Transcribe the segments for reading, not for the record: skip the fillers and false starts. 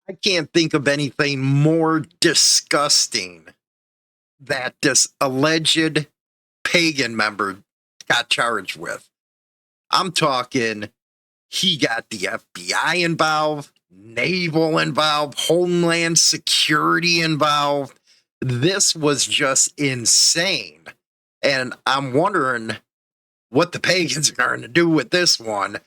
I can't think of anything more disgusting that this alleged pagan member got charged with. I'm talking, he got the FBI involved, naval involved, Homeland Security involved. This was just insane. And I'm wondering what the pagans are going to do with this one,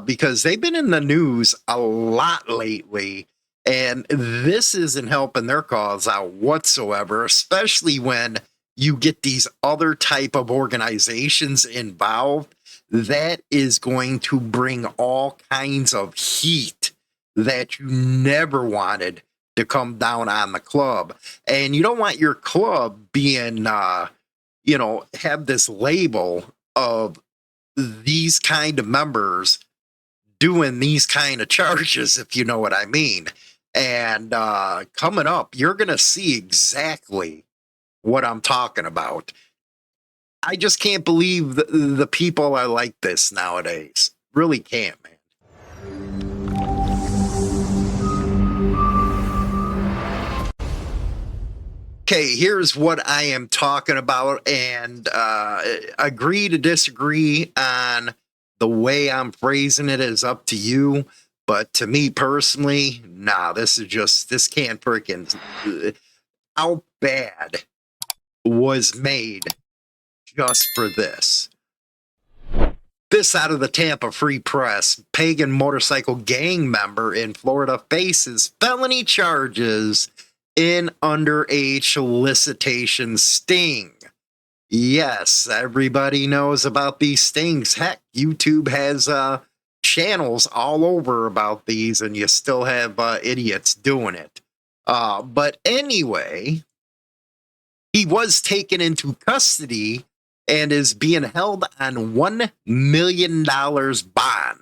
because they've been in the news a lot lately. And this isn't helping their cause out whatsoever, especially when you get these other type of organizations involved. That is going to bring all kinds of heat that you never wanted to come down on the club. And you don't want your club being, have this label of these kind of members doing these kind of charges, if you know what I mean. And coming up, you're going to see exactly what I'm talking about. I just can't believe the people are like this nowadays. Really can't, man. Okay, here's what I am talking about, and agree to disagree on the way I'm phrasing it is up to you. But to me personally, nah, this can't freaking, how bad was made just for this. This out of the Tampa Free Press. Pagan motorcycle gang member in Florida faces felony charges in underage solicitation sting. Yes, everybody knows about these stings. Heck, YouTube has channels all over about these, and you still have idiots doing it. But anyway, he was taken into custody and is being held on $1 million bond.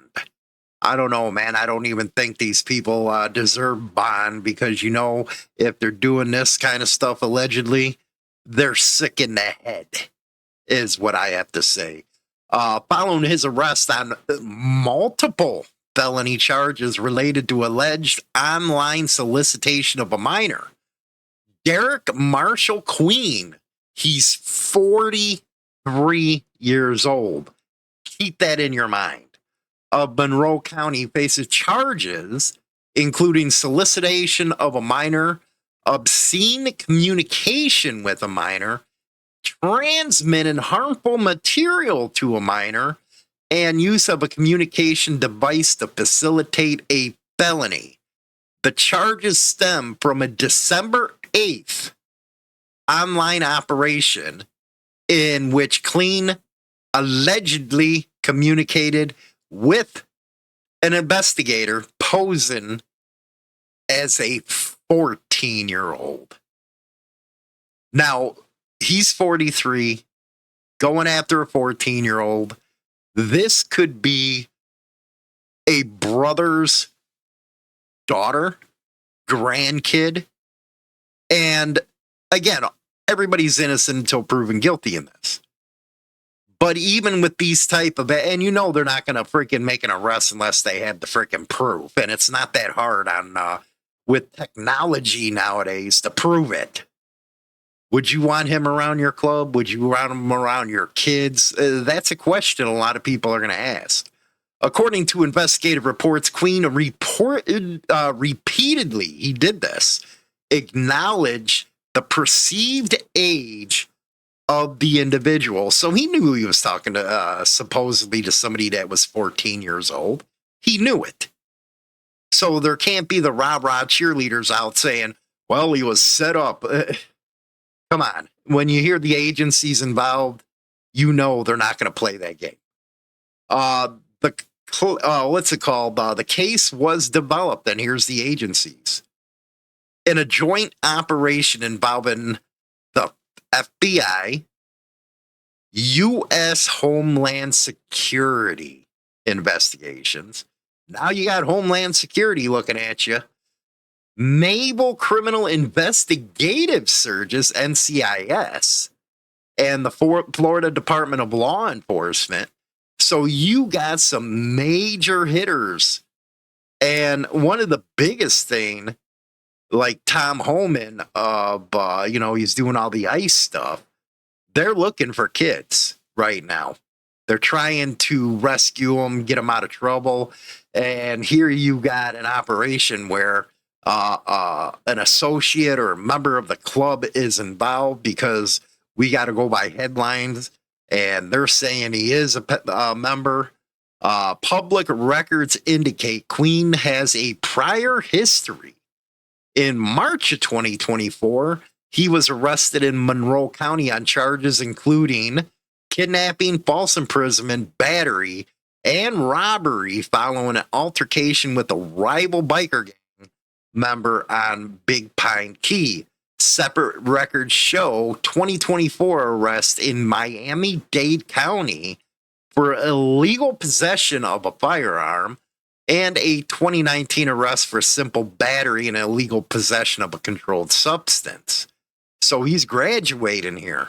I don't know, man. I don't even think these people deserve bond, because, if they're doing this kind of stuff allegedly, they're sick in the head, is what I have to say. Following his arrest on multiple felony charges related to alleged online solicitation of a minor, Derek Marshall Queen, he's 43 years old. Keep that in your mind. Of Monroe County faces charges including solicitation of a minor, obscene communication with a minor, transmitting harmful material to a minor, and use of a communication device to facilitate a felony. The charges stem from a December 8th online operation in which Clean allegedly communicated with an investigator posing as a 14-year-old. Now, he's 43, going after a 14-year-old. This could be a brother's daughter, grandkid. And again, everybody's innocent until proven guilty in this. But even with these type of, and they're not going to freaking make an arrest unless they have the freaking proof. And it's not that hard with technology nowadays to prove it. Would you want him around your club? Would you want him around your kids? That's a question a lot of people are going to ask. According to investigative reports, Queen reported repeatedly, he did this, acknowledged the perceived age of the individual. So he knew he was talking to supposedly to somebody that was 14 years old. He knew it. So there can't be the rah-rah cheerleaders out saying, well, he was set up. Come on. When you hear the agencies involved, they're not going to play that game. What's it called? The case was developed, and here's the agencies. In a joint operation involving the FBI, U.S. Homeland Security investigations. Now you got Homeland Security looking at you. Naval Criminal Investigative Service, NCIS, and the Florida Department of Law Enforcement. So you got some major hitters And one of the biggest thing, like Tom Homan of, he's doing all the ICE stuff. They're looking for kids right now. They're trying to rescue them, get them out of trouble. And here you got an operation where an associate or a member of the club is involved, because we got to go by headlines. And they're saying he is a member. Public records indicate Queen has a prior history. In March of 2024, he was arrested in Monroe County on charges including kidnapping, false imprisonment, battery, and robbery following an altercation with a rival biker gang member on Big Pine Key. Separate records show 2024 arrest in Miami-Dade County for illegal possession of a firearm, and a 2019 arrest for simple battery and illegal possession of a controlled substance. So he's graduating here.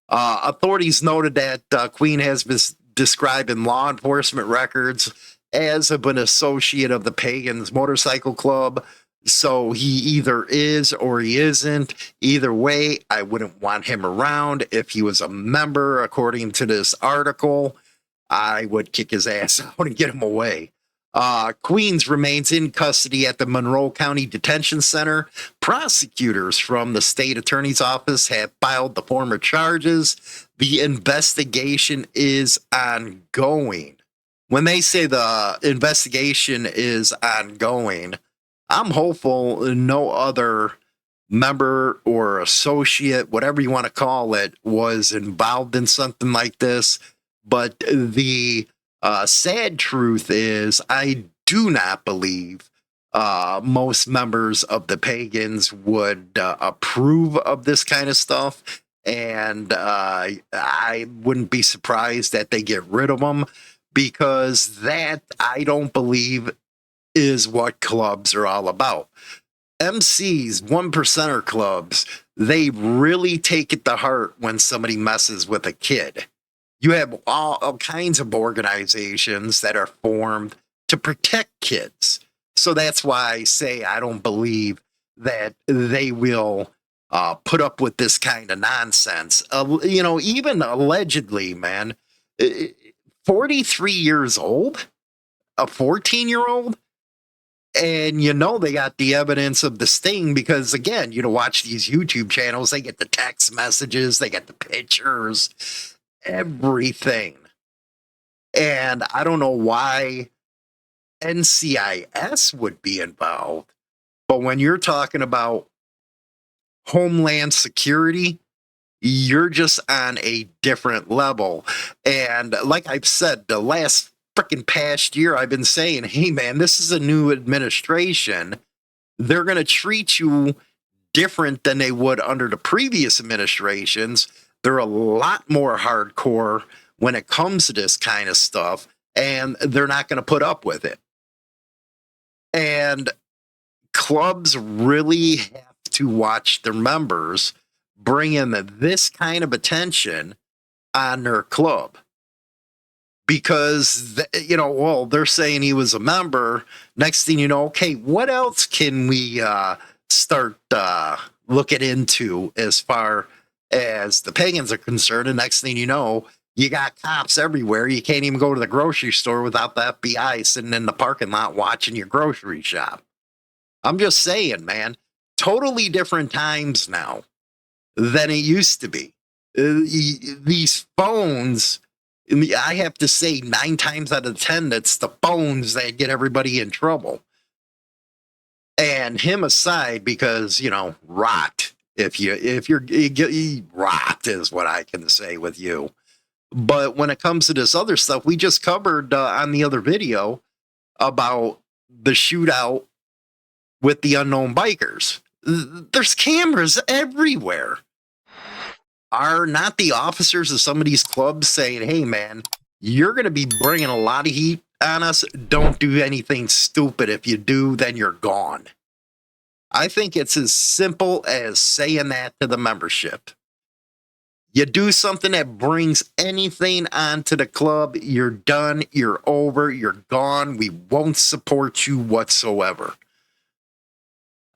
Authorities noted that Queen has been described in law enforcement records as an associate of the Pagans Motorcycle Club. So he either is or he isn't. Either way, I wouldn't want him around. If he was a member, according to this article, I would kick his ass out and get him away. Queens remains in custody at the Monroe County Detention Center. Prosecutors from the state attorney's office have filed the former charges. The investigation is ongoing. When they say the investigation is ongoing, I'm hopeful no other member or associate, whatever you want to call it, was involved in something like this. But the sad truth is, I do not believe most members of the Pagans would approve of this kind of stuff. And I wouldn't be surprised that they get rid of them, because that, I don't believe, is what clubs are all about. MCs, one percenter clubs, they really take it to heart when somebody messes with a kid. You have all kinds of organizations that are formed to protect kids. So that's why I say I don't believe that they will put up with this kind of nonsense. Even allegedly, man, 43 years old, a 14-year-old, and they got the evidence of the sting, because again, watch these YouTube channels, they get the text messages, they get the pictures, everything. And I don't know why NCIS would be involved, but when you're talking about Homeland Security, you're just on a different level. And like I've said, the last freaking past year, I've been saying, hey man, this is a new administration. They're going to treat you different than they would under the previous administrations. They're a lot more hardcore when it comes to this kind of stuff, and they're not going to put up with it. And clubs really have to watch their members bring in this kind of attention on their club. Because, they're saying he was a member. Next thing you know, okay, what else can we start looking into as far as the Pagans are concerned? And next thing you know, you got cops everywhere. You can't even go to the grocery store without the FBI sitting in the parking lot watching your grocery shop. I'm just saying, man, totally different times now than it used to be. These phones, I have to say 9 times out of 10, it's the phones that get everybody in trouble. And him aside, because, rot. If you're rot is what I can say with you. But when it comes to this other stuff, we just covered on the other video about the shootout with the unknown bikers. There's cameras everywhere. Are not the officers of some of these clubs saying, hey man, you're going to be bringing a lot of heat on us. Don't do anything stupid. If you do, then you're gone. I think it's as simple as saying that to the membership. You do something that brings anything onto the club, you're done, you're over, you're gone. We won't support you whatsoever.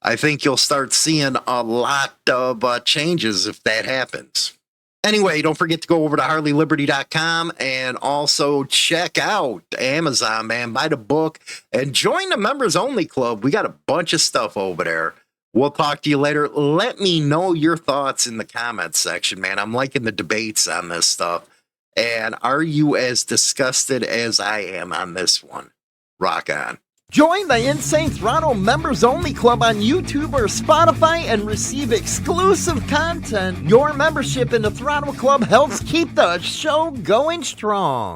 I think you'll start seeing a lot of changes if that happens. Anyway, don't forget to go over to HarleyLiberty.com and also check out Amazon, man. Buy the book and join the members only club. We got a bunch of stuff over there. We'll talk to you later. Let me know your thoughts in the comments section, man. I'm liking the debates on this stuff. And are you as disgusted as I am on this one? Rock on. Join the Insane Throttle Members Only Club on YouTube or Spotify and receive exclusive content. Your membership in the Throttle Club helps keep the show going strong.